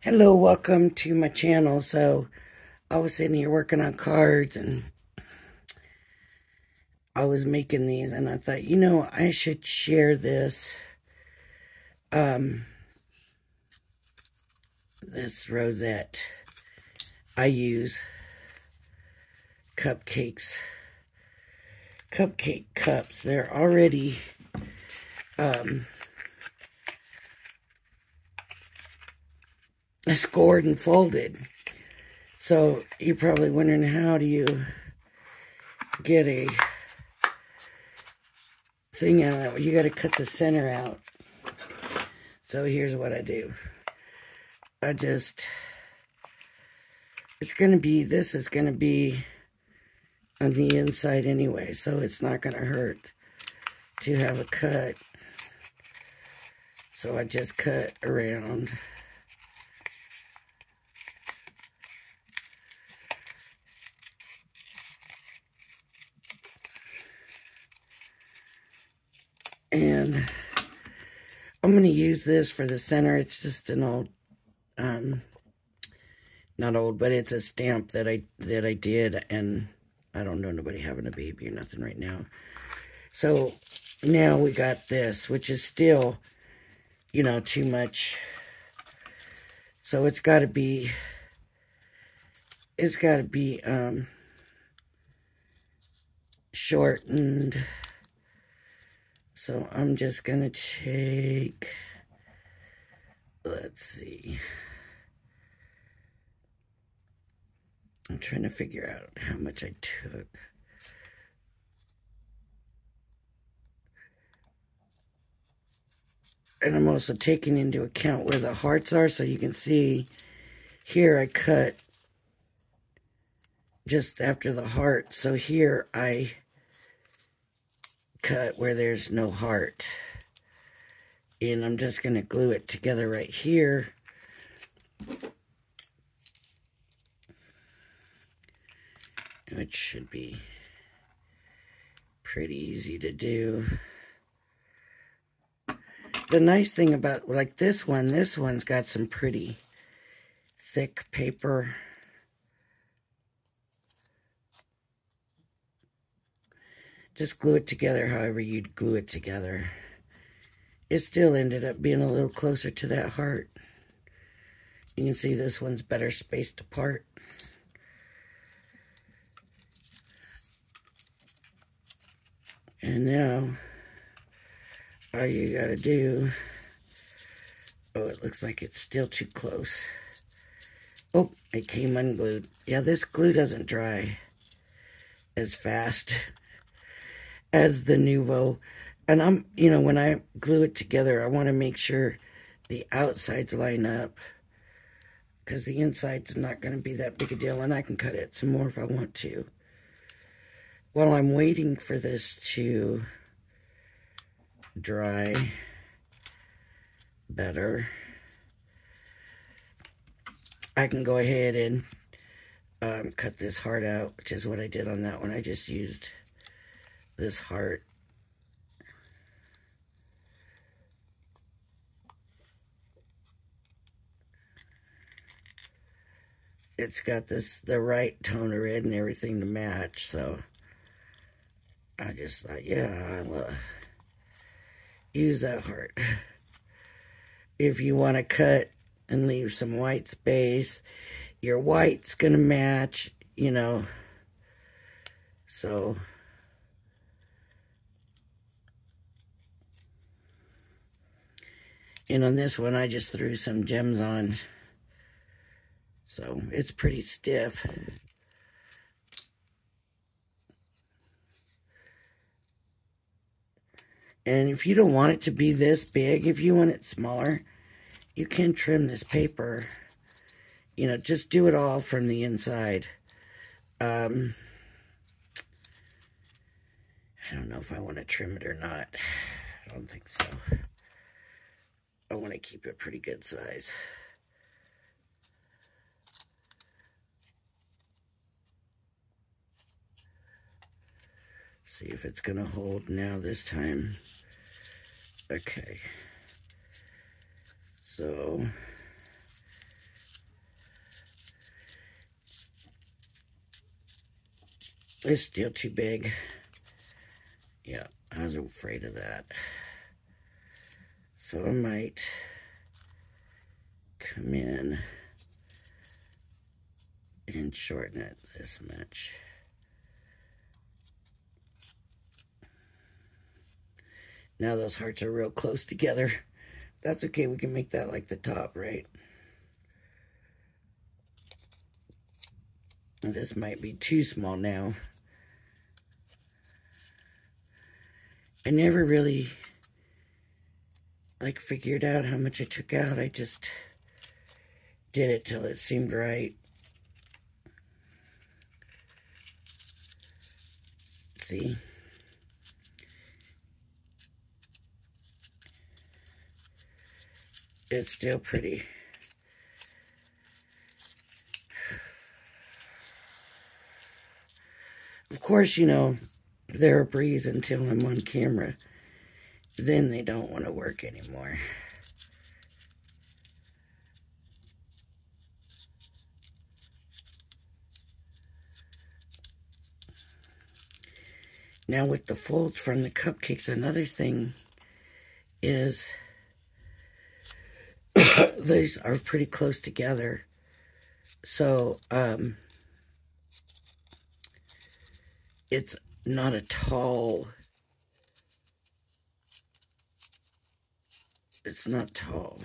Hello, welcome to my channel. So I was sitting here working on cards and I was making these and I thought, I should share this rosette. I use cupcake cups. They're already scored and folded. So you're probably wondering, how do you get a thing out of that? Well, you got to cut the center out. So here's what I do. This is going to be on the inside anyway, so it's not going to hurt to have a cut. So I just cut around. And I'm going to use this for the center. It's just an old, not old, but it's a stamp that I did, and I don't know nobody having a baby or nothing right now. So now we got this, which is still, too much. So it's got to be shortened. So I'm just going to take, let's see. I'm trying to figure out how much I took. And I'm also taking into account where the hearts are, so you can see here I cut just after the heart. So here I cut where there's no heart. And I'm just going to glue it together right here. Which should be pretty easy to do. The nice thing about, like this one's got some pretty thick paper. Just glue it together however you'd glue it together. It still ended up being a little closer to that heart. You can see this one's better spaced apart. And now, all you gotta do, oh, it looks like it's still too close. Oh, it came unglued. Yeah, this glue doesn't dry as fast as the Nuvo. And when I glue it together, I want to make sure the outsides line up, because the inside's not going to be that big a deal, and I can cut it some more if I want to. While I'm waiting for this to dry better, I can go ahead and cut this heart out, which is what I did on that one. I just used this heart. It's got the right tone of red and everything to match, so I just thought, yeah, I'll use that heart. If you want to cut and leave some white space, your white's going to match, so and on this one I just threw some gems on, so it's pretty stiff. And if you don't want it to be this big, if you want it smaller, you can trim this paper. Just do it all from the inside. I don't know if I want to trim it or not. I don't think so. I want to keep it pretty good size. See if it's going to hold now this time. Okay. So It's still too big. Yeah, I was afraid of that. So I might come in and shorten it this much. Now those hearts are real close together. That's okay, we can make that like the top, right? This might be too small now. I never really figured out how much I took out. I just did it till it seemed right. See? It's still pretty. Of course, you know, they're a breeze until I'm on camera. Then they don't want to work anymore. Now with the folds from the cupcakes, another thing is these are pretty close together. So, it's not a tall, it's not tall,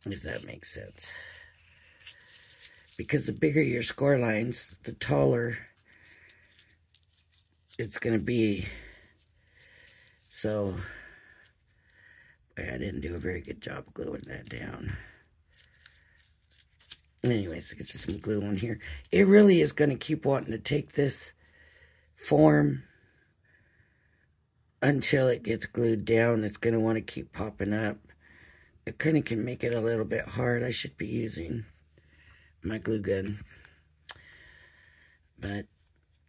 if that makes sense. Because the bigger your score lines, the taller it's going to be. So, I didn't do a very good job gluing that down. Anyways, get some glue on here. It really is going to keep wanting to take this form until it gets glued down. It's going to want to keep popping up. It kind of can make it a little bit hard. I should be using my glue gun. But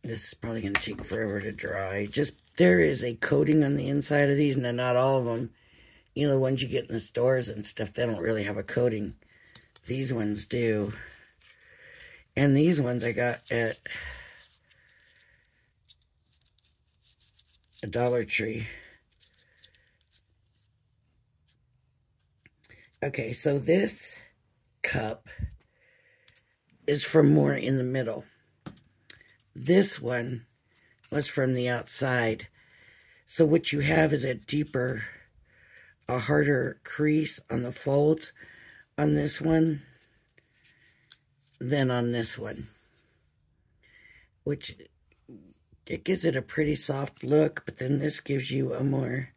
this is probably going to take forever to dry. Just, there is a coating on the inside of these, and not all of them. You know, the ones you get in the stores and stuff, they don't really have a coating. These ones do. And these ones I got at a Dollar Tree. Okay, so this cup is from more in the middle. This one was from the outside. So what you have is a deeper, a harder crease on the folds on this one than on this one. Which, it gives it a pretty soft look, but then this gives you a more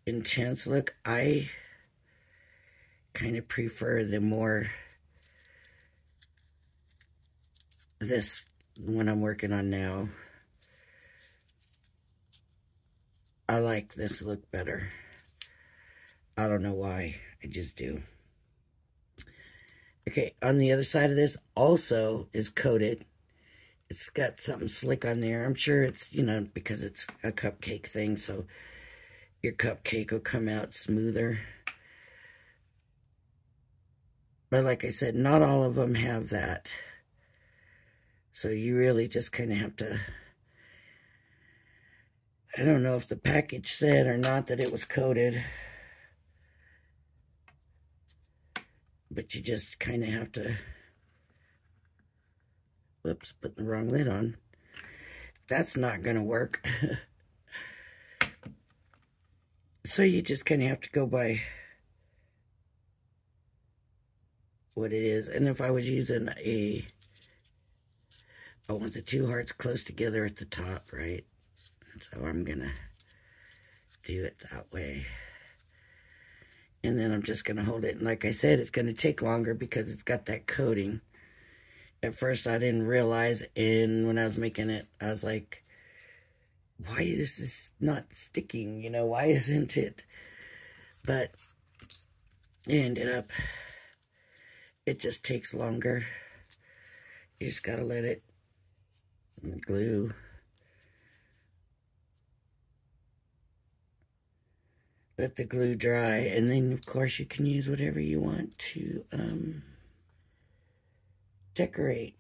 intense look. I kind of prefer the more, this one I'm working on now. I like this look better. I don't know why, I just do. Okay, on the other side of this also is coated. It's got something slick on there. I'm sure it's, you know, because it's a cupcake thing, so your cupcake will come out smoother. But like I said, not all of them have that. So you really just kind of have to, I don't know if the package said or not that it was coated. But you just kind of have to, whoops, put the wrong lid on. That's not going to work. So you just kind of have to go by what it is. And if I was using I want the two hearts close together at the top, right? So I'm going to do it that way. And then I'm just going to hold it. And like I said, it's going to take longer because it's got that coating. At first, I didn't realize, and when I was making it, I was like, why is this not sticking? You know, why isn't it? But it ended up, it just takes longer. You just got to let it glue. Let the glue dry, and then of course you can use whatever you want to decorate.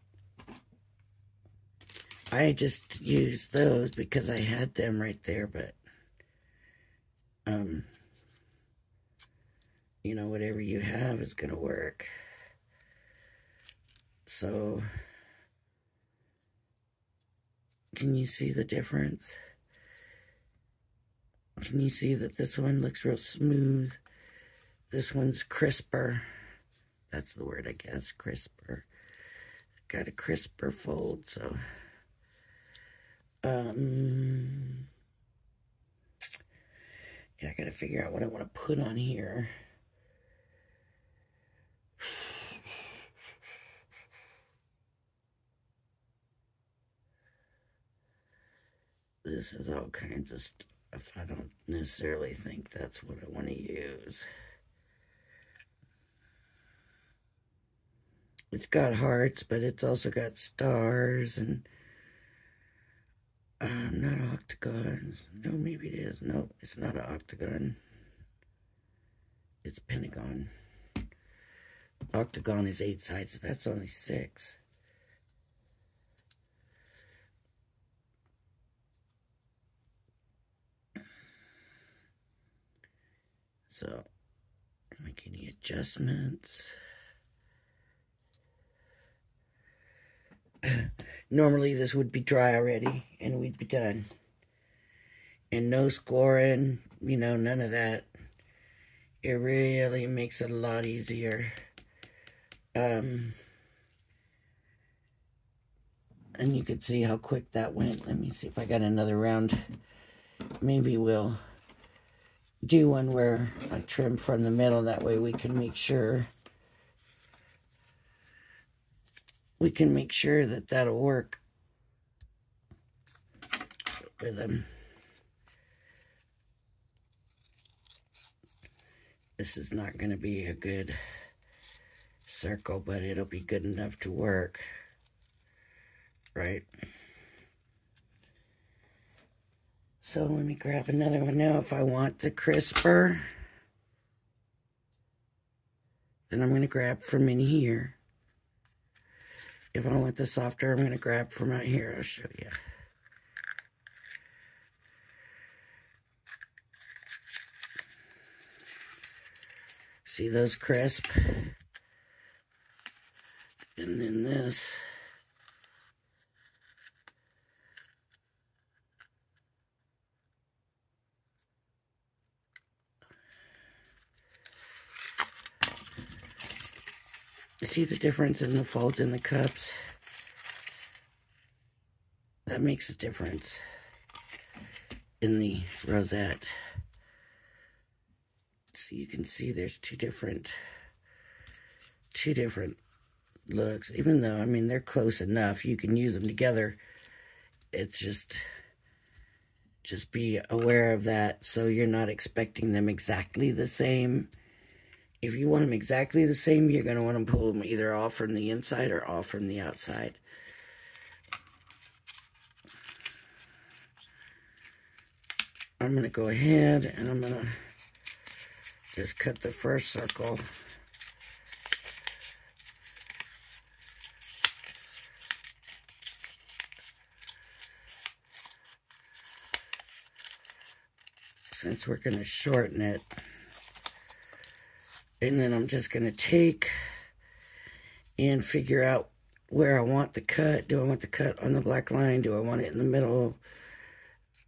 I just used those because I had them right there, but, you know, whatever you have is going to work. So, can you see the difference? Can you see that this one looks real smooth? This one's crisper. That's the word, I guess, crisper. Got a crisper fold, so... yeah, I gotta figure out what I want to put on here. This is all kinds of stuff. I don't necessarily think that's what I want to use. It's got hearts, but it's also got stars and not octagons. No, maybe it is. No, it's not an octagon. It's pentagon. Octagon is 8 sides. That's only 6. So, make any adjustments. Normally this would be dry already and we'd be done. And no scoring, you know, none of that. It really makes it a lot easier. And you could see how quick that went. Let me see if I got another round. Maybe we'll do one where I trim from the middle. That way we can make sure that that'll work with them. This is not going to be a good circle, but it'll be good enough to work, right? So let me grab another one now. If I want the crisper, then I'm going to grab from in here. If I want the softer, I'm going to grab from out here. I'll show you. See those crisp? And then this. See the difference in the folds in the cups? That makes a difference in the rosette. So you can see there's two different looks. Even though, I mean, they're close enough, you can use them together. It's just be aware of that so you're not expecting them exactly the same. If you want them exactly the same, you're going to want to pull them either off from the inside or off from the outside. I'm going to go ahead and I'm going to just cut the first circle. Since we're going to shorten it. And then I'm just going to take and figure out where I want the cut. Do I want the cut on the black line? Do I want it in the middle?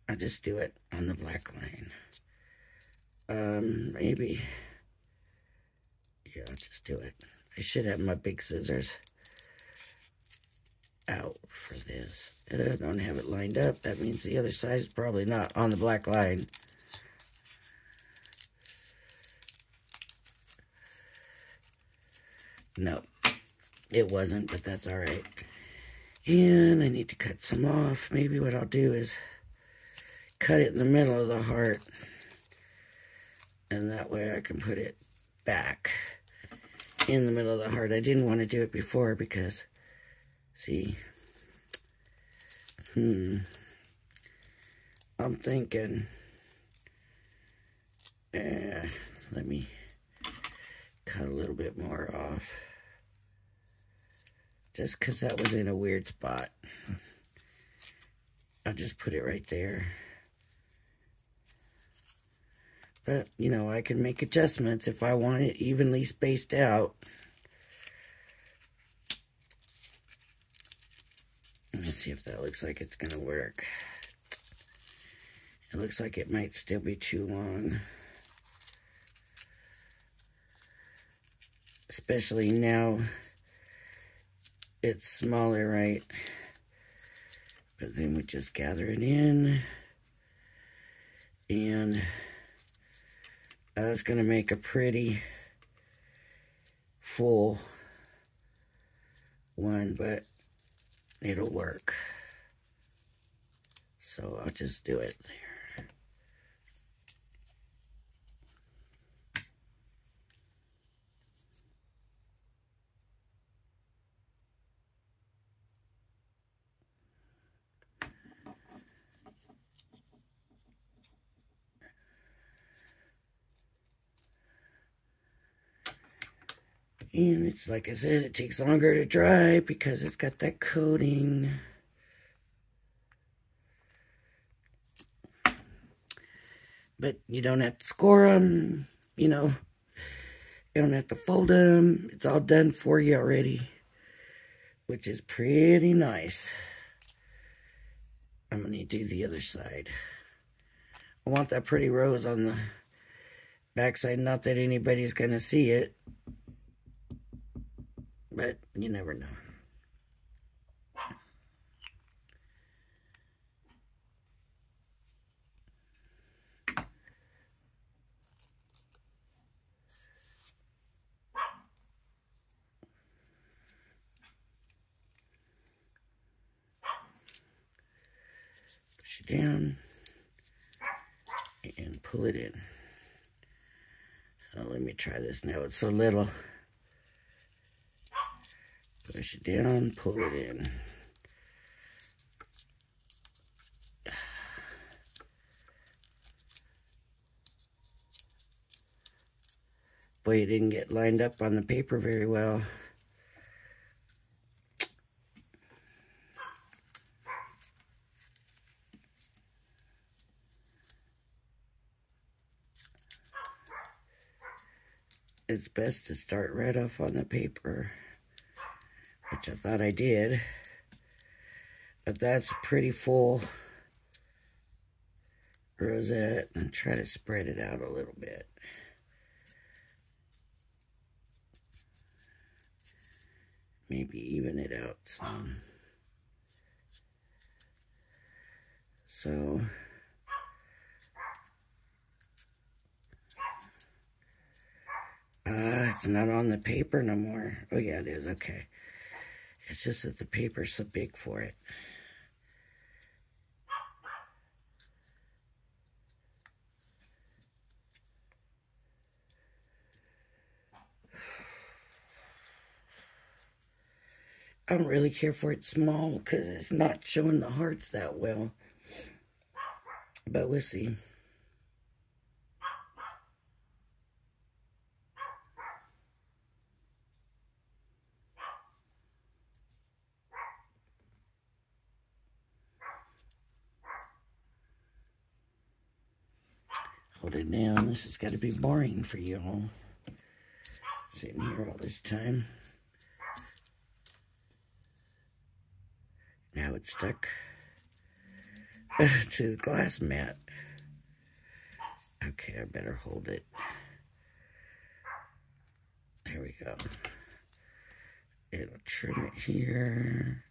I just do it on the black line. Maybe. Yeah, I'll just do it. I should have my big scissors out for this. And I don't have it lined up. That means the other side is probably not on the black line. No, it wasn't, but that's all right. And I need to cut some off. Maybe what I'll do is cut it in the middle of the heart. And that way I can put it back in the middle of the heart. I didn't want to do it before because, see, I'm thinking, let me cut a little bit more off. Just because that was in a weird spot. I'll just put it right there. But, you know, I can make adjustments if I want it evenly spaced out. Let's see if that looks like it's going to work. It looks like it might still be too long. Especially now it's smaller, right? But then we just gather it in. And I was going to make a pretty full one, but it'll work. So I'll just do it there. And it's like I said, it takes longer to dry because it's got that coating. But you don't have to score them, you know. You don't have to fold them. It's all done for you already, which is pretty nice. I'm going to do the other side. I want that pretty rose on the backside. Not that anybody's going to see it, but you never know. Push it down and pull it in. So let me try this now. It's so little. Push it down, pull it in. Boy, it didn't get lined up on the paper very well. It's best to start right off on the paper, which I thought I did. But that's pretty full rosette, and try to spread it out a little bit. Maybe even it out some. So it's not on the paper no more. Oh yeah, it is. Okay. It's just that the paper's so big for it. I don't really care for it small because it's not showing the hearts that well. But we'll see. Hold it down. This has got to be boring for you all. Sitting here all this time. Now it's stuck to the glass mat. Okay, I better hold it. There we go. It'll trim it here.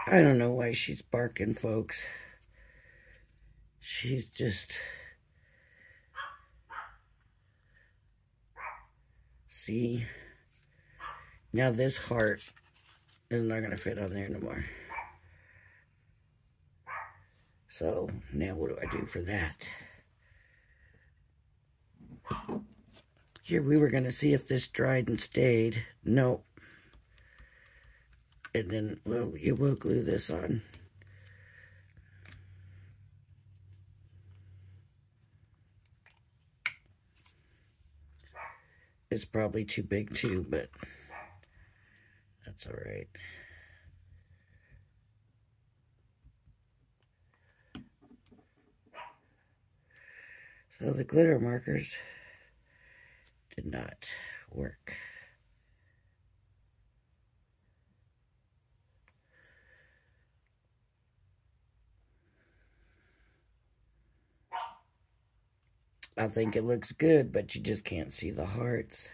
I don't know why she's barking, folks. She's just... See? Now this heart is not going to fit on there no more. So, now what do I do for that? Here, we were going to see if this dried and stayed. Nope. And then, well, you will glue this on. It's probably too big too, but that's all right. So the glitter markers did not work. I think it looks good, but you just can't see the hearts.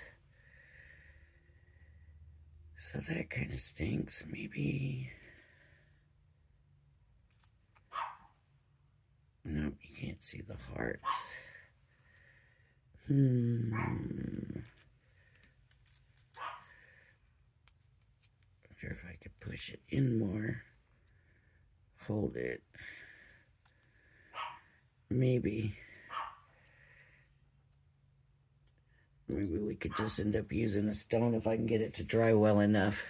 So that kind of stinks. Maybe... Nope, you can't see the hearts. Wonder if I could push it in more. Hold it. Maybe we could just end up using a stone if I can get it to dry well enough,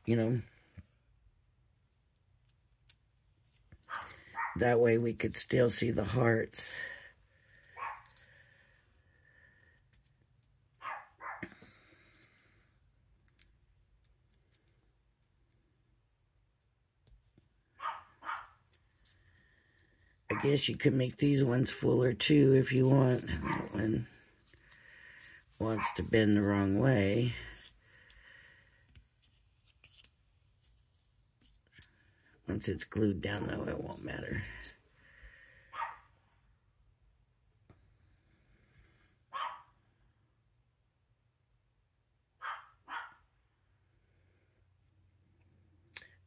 you know. That way we could still see the hearts. I guess you could make these ones fuller too if you want. That one wants to bend the wrong way. Once it's glued down though, it won't matter.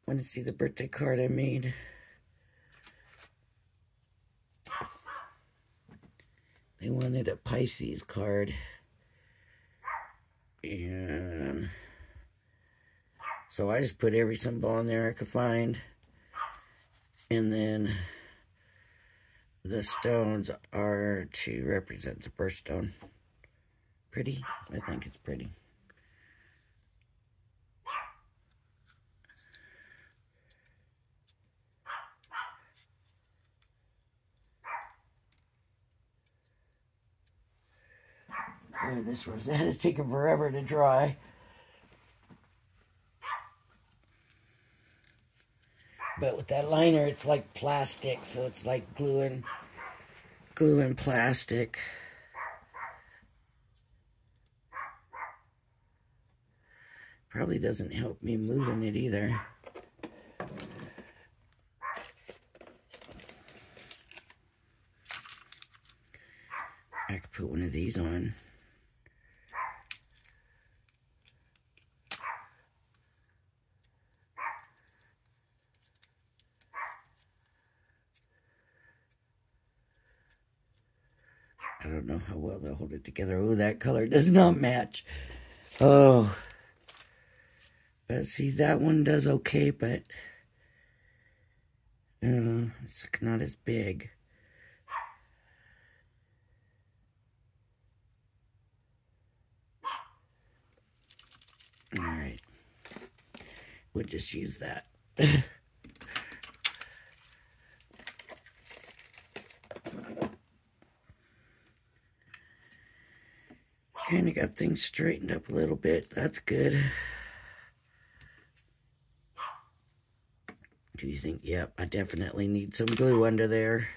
Want to see the birthday card I made? They wanted a Pisces card. And so I just put every symbol on there I could find. And then the stones are to represent the birthstone. Pretty? I think it's pretty. Oh, this rosette is taking forever to dry. But with that liner, it's like plastic, so it's like gluing plastic. Probably doesn't help me moving it either. I could put one of these on. I don't know how well they'll hold it together. Oh, that color does not match. Oh. But see, that one does okay, but it's not as big. All right. We'll just use that. Kind of got things straightened up a little bit. That's good. Do you think? Yep, I definitely need some glue under there.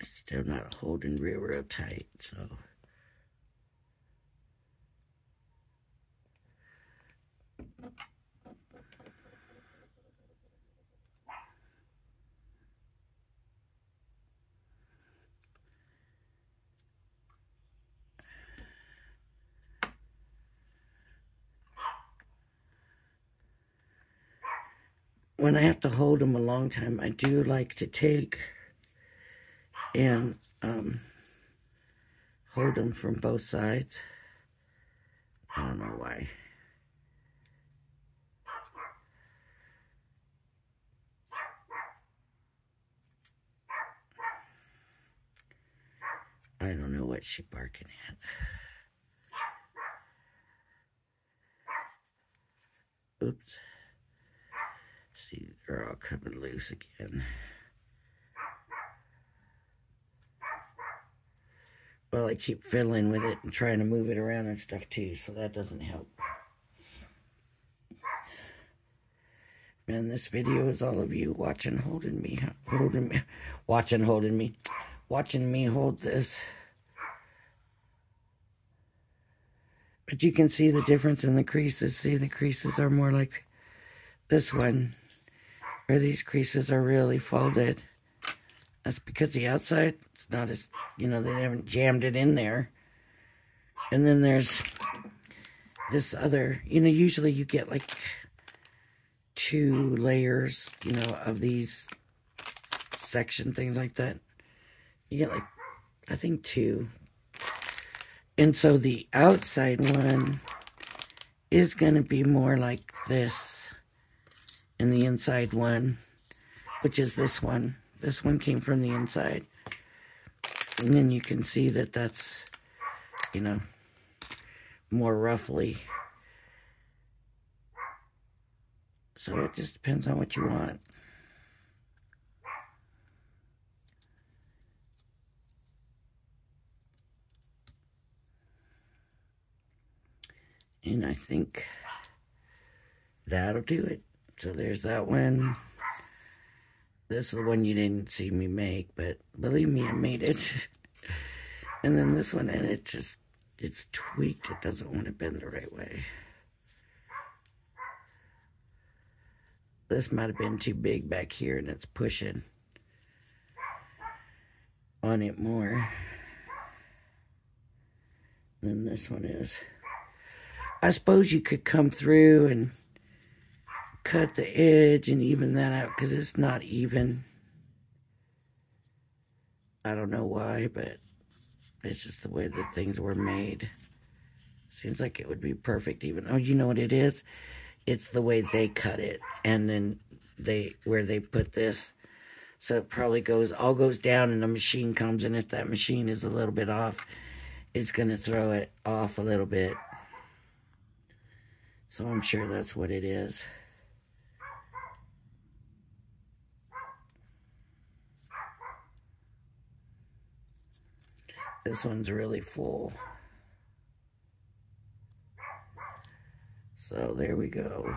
Still not holding real tight, so. When I have to hold them a long time, I do like to take and hold them from both sides. I don't know why. what's she barking at? Oops. See, they're all coming loose again. Well, I keep fiddling with it and trying to move it around and stuff too, so that doesn't help. Man, this video is all of you watching me hold this. But you can see the difference in the creases. See, the creases are more like this one, where these creases are really folded. That's because the outside, it's not as, they haven't jammed it in there. And then there's this other, usually you get like 2 layers, of these section things like that. You get like, I think 2. And so the outside one is going to be more like this. And the inside one, which is this one came from the inside. And then you can see that that's, more roughly. So it just depends on what you want. And I think that'll do it. So there's that one. This is the one you didn't see me make, but believe me, I made it. And then this one, and it's tweaked. It doesn't want to bend the right way. This might have been too big back here, and it's pushing on it more than this one is. I suppose you could come through and cut the edge and even that out, because it's not even. I don't know why, but it's just the way that things were made. Seems like it would be perfect even. Oh, you know what it is? It's the way they cut it, and then where they put this. So it probably all goes down, and the machine comes, and if that machine is a little bit off, it's going to throw it off a little bit. So I'm sure that's what it is. This one's really full. So there we go.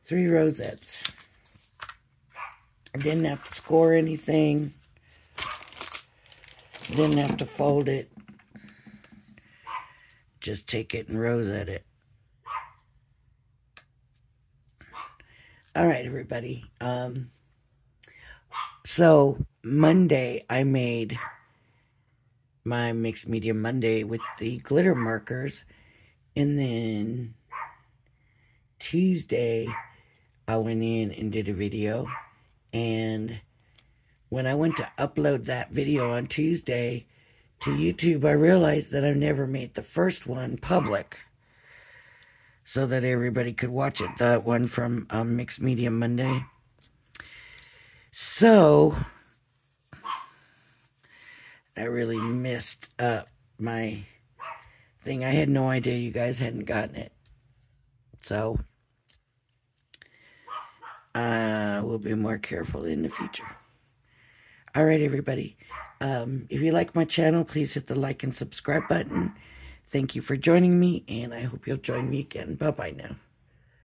3 rosettes. I didn't have to score anything. Didn't have to fold it. Just take it and rosette it. All right, everybody. So Monday I made my mixed media Monday with the glitter markers, and then Tuesday I went in and did a video, and when I went to upload that video on Tuesday to YouTube, I realized that I never made the first one public so that everybody could watch it, that one from Mixed Media Monday. So I really messed up my thing. I had no idea you guys hadn't gotten it. So we'll be more careful in the future. All right, everybody. If you like my channel, please hit the like and subscribe button. Thank you for joining me, and I hope you'll join me again. Bye-bye now.